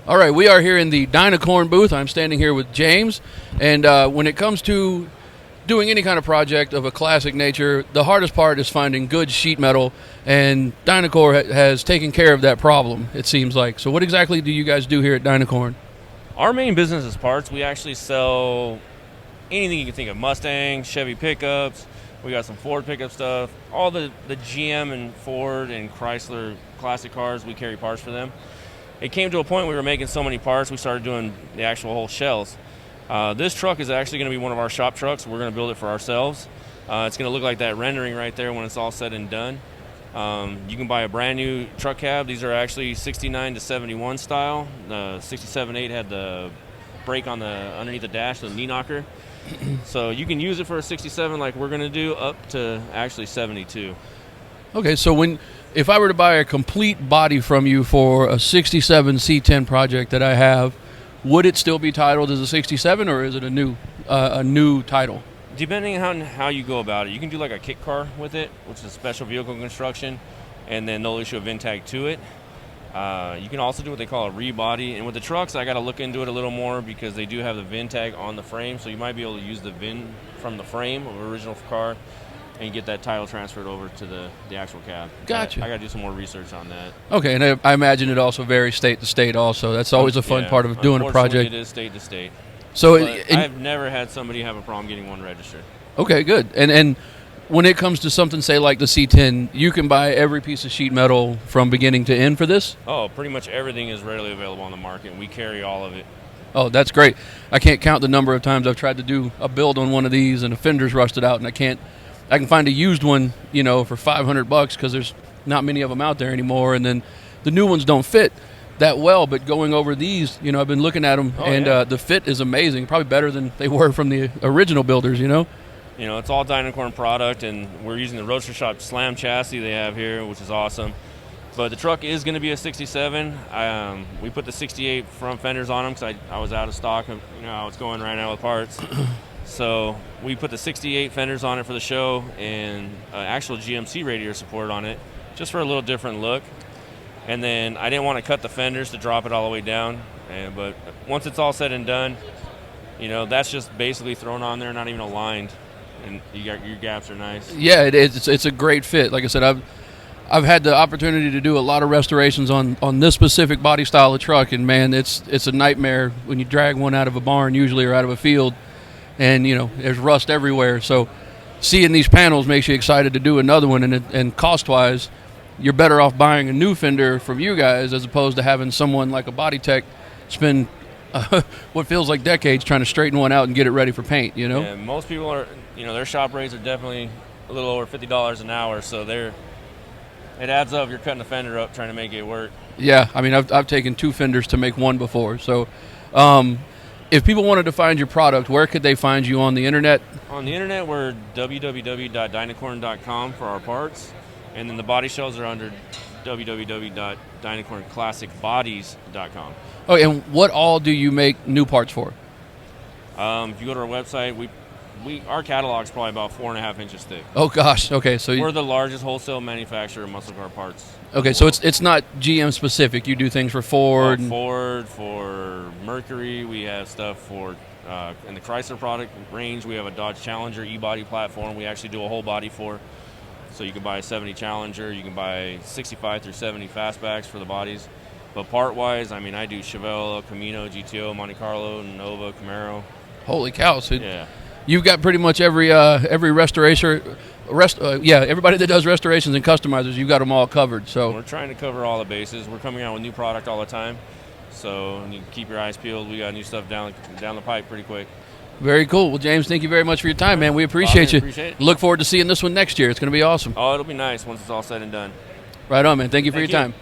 All right, we are here in the Dynacorn booth. I'm standing here with James, and when it comes to doing any kind of project of a classic nature, the hardest part is finding good sheet metal, and Dynacorn has taken care of that problem, it seems like. So what exactly do you guys do here at Dynacorn? Our main business is parts. We actually sell anything you can think of: Mustang, Chevy pickups. We got some Ford pickup stuff. All the GM and Ford and Chrysler classic cars, we carry parts for them. It came to a point we were making so many parts, we started doing the actual whole shells. This truck is actually going to be one of our shop trucks. We're going to build it for ourselves. It's going to look like that rendering right there when it's all said and done. You can buy a brand new truck cab. These are actually 69 to 71 style. The 67.8 had the brake on the underneath the dash, the knee knocker. So you can use it for a 67 like we're going to do, up to actually 72. Okay, so if I were to buy a complete body from you for a 67 C10 project that I have, would it still be titled as a 67, or is it a new title? Depending on how you go about it, you can do like a kit car with it, which is a special vehicle construction, and then they'll issue a VIN tag to it. You can also do what they call a rebody, and with the trucks, I got to look into it a little more because they do have the VIN tag on the frame, so you might be able to use the VIN from the frame of the original car and get that title transferred over to the actual cab. Gotcha. I got to do some more research on that. Okay, and I imagine it also varies state to state also. That's always a fun part of doing a project. It is state to state. So I've never had somebody have a problem getting one registered. Okay, good. And when it comes to something, say, like the C10, you can buy every piece of sheet metal from beginning to end for this? Oh, pretty much everything is readily available on the market, and we carry all of it. Oh, that's great. I can't count the number of times I've tried to do a build on one of these and the fender's rusted out, and I can find a used one, for $500 because there's not many of them out there anymore, and then the new ones don't fit that well. But going over these, I've been looking at them, the fit is amazing, probably better than they were from the original builders. It's all Dynacorn product, and we're using the Roadster Shop Slam chassis they have here, which is awesome. But the truck is going to be a 67. We put the 68 front fenders on them because I was out of stock. How it's going right now with parts. So we put the 68 fenders on it for the show, and actual GMC radiator support on it, just for a little different look. And then I didn't want to cut the fenders to drop it all the way down. But once it's all said and done, that's just basically thrown on there, not even aligned. And your gaps are nice. Yeah, it is. It's a great fit. Like I said, I've had the opportunity to do a lot of restorations on this specific body style of truck, and man, it's a nightmare when you drag one out of a barn usually, or out of a field, and there's rust everywhere. So seeing these panels makes you excited to do another one, and cost-wise, you're better off buying a new fender from you guys as opposed to having someone like a body tech spend what feels like decades trying to straighten one out and get it ready for paint. Yeah, most people are, their shop rates are definitely a little over $50 an hour, so it adds up. You're cutting the fender up trying to make it work. Yeah, I mean, I've taken two fenders to make one before. So if people wanted to find your product, where could they find you on the internet? On the internet, we're www.dynacorn.com for our parts, and then the body shells are under www.dynacornclassicbodies.com. Oh, and what all do you make new parts for? If you go to our website, our catalog's probably about 4.5 inches thick. Oh gosh, okay, so we're the largest wholesale manufacturer of muscle car parts. Okay, so it's not GM specific. You do things for Ford. Ford, for Mercury. We have stuff for in the Chrysler product range. We have a Dodge Challenger e-body platform. We actually do a whole body for. So you can buy a 70 Challenger. You can buy 65 through 70 fastbacks for the bodies. But part-wise, I do Chevelle, Camino, GTO, Monte Carlo, Nova, Camaro. Holy cow! So yeah. You've got pretty much every restorator, everybody that does restorations and customizers, you've got them all covered. So we're trying to cover all the bases. We're coming out with new product all the time, so you can keep your eyes peeled. We got new stuff down the pipe pretty quick. Very cool. Well, James, thank you very much for your time, man. We appreciate you. Appreciate it. Look forward to seeing this one next year. It's going to be awesome. Oh, it'll be nice once it's all said and done. Right on, man. Thank you for your time.